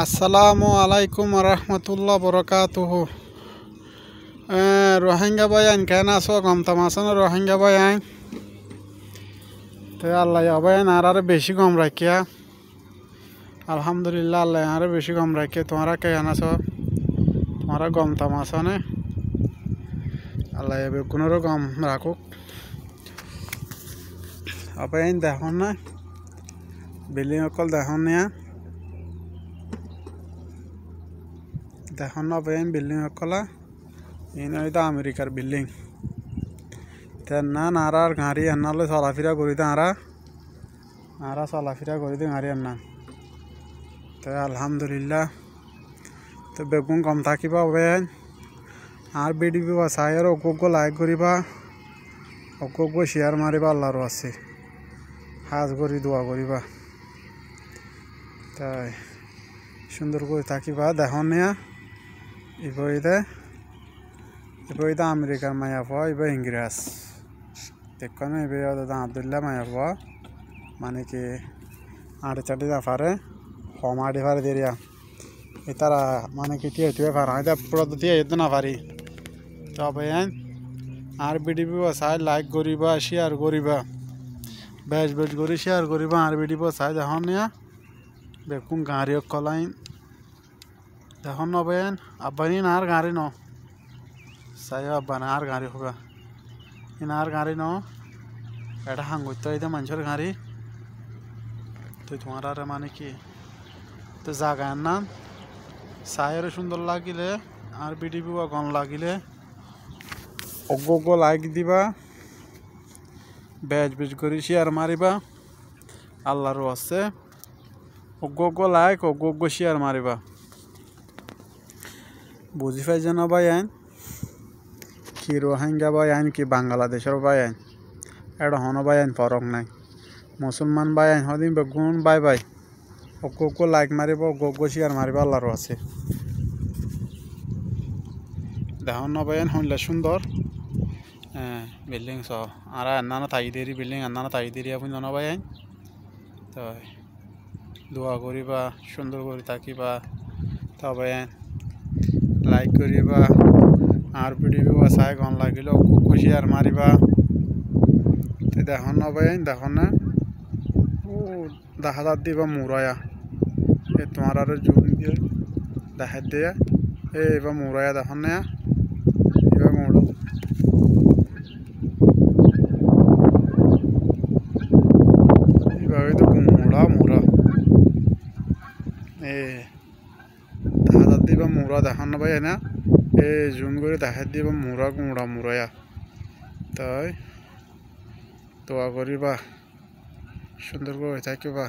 আসসালামু আলাইকুম রহমতুল্লাহ বরকাতুহু। রোহিঙ্গা বায়ান কেন আসো গমতাম আসো না রোহিঙ্গা বায়ান তো আল্লাহ বায়ান আর বেশি গম রাখিয়া আলহামদুলিল্লাহ আল্লাহ আর বেশি গম রাখিয়া তোমরা কেন আসো তোমরা গমতাম আসো না আল্লাহ বেগুনেরও গম রাখুক। আবাইন দেখুন না বিল্ডিং অকল দেখুন না দেখুন না আবাইন বিল্ডিং অকলা এটা আমেরিকার বিল্ডিং তেন না নারার গাড়ি আনালে চলাফেরা করি আরা চলাফেরা করি গাড়ি আনা তো আলহামদুলিল্লাহ তো বেগুন কম থাকিবা আবাইন আর ভিডিও চাই আর অজ্ঞ লাইক করিবা অজ্ঞ শেয়ার মারিবা আল্লাহর আছে হাজ করি দোয়া করিবা তাই সুন্দর করে থাকিবা দেখুন নিয়া ইবইদে আমেরিকার মায়া পাওয়া ইবা ইংরেজ দেখুন এবার দাদা আবদুল্লাহ মায়া পাওয়া মানে কি আড়ে চাটি না পারে হম আড়ে পারে দেরিয়া এ তারা মানে কি টিয়ে টুয়ে পারা এটা পুরো দিয়ে যেতে না পারি তবে আর ভিডিও চাই লাইক করিবা শেয়ার করিবা বেশ বেশ করে শেয়ার করিবা আর ভিডিও চাই দেখুন নিয়া বেকুন গাড়ি কলাইন দেখুন নবেন আব্বানি না আর গাড়ি ন চাই আব্বা না আর গাড়ি হোক না আর গাড়ি ন এটা হাঙ্গুত এটা মানুষের গাড়ি তো তোমার আর মানে কি তো জাগার নাম চাইয়ের সুন্দর লাগিলে আর ভিডিও গন লাগিলে অজ্ঞ লাইক দিবা বেশ বেশ করে শেয়ার মারিবা আল্লাহরও আছে অজ্ঞ লাইক অজ্ঞ শেয়ার মারিবা বুঝি পাই যেন ভাই আইন কি রোহিঙ্গা ভাই আইন কি বাংলাদেশের ভাই আইন এটা হন ভাই আইন ফরক নাই মুসলমান ভাই আইন হদিন বেগুন বাই বাই অজ্ঞ লাইক মারিব অজ্ঞ শেয়ার মারিবা আল্লাহরও আছে দেখুন না ভাই আইন শুনলে সুন্দর বিল্ডিং স আর আন্না থাই দেরি বিল্ডিং আন্না থাই দেরি আপনি জানা ভাই আইন তো দোয়া করিবা সুন্দর করে থাকিবা তবে লাইক করিবা আর ভিডিও চাই গন লাগিলে খুশি আর মারিবা তো দেখুন না ভাই দেখুন না ও দেখা যাত দিবা মুরায়া এ তোমার আর জুম দিয়ে দেখা দিয়ে এবার মুরায়া দেখুন না এবার মুড়ো এইভাবে তো মুড়া দেখা যাত দিবা মুড়া দেখান না ভাই না জুম করে দেখা দিবা মুড়ায়া তাই দোয়া করিবা সুন্দর করে থাকিবা।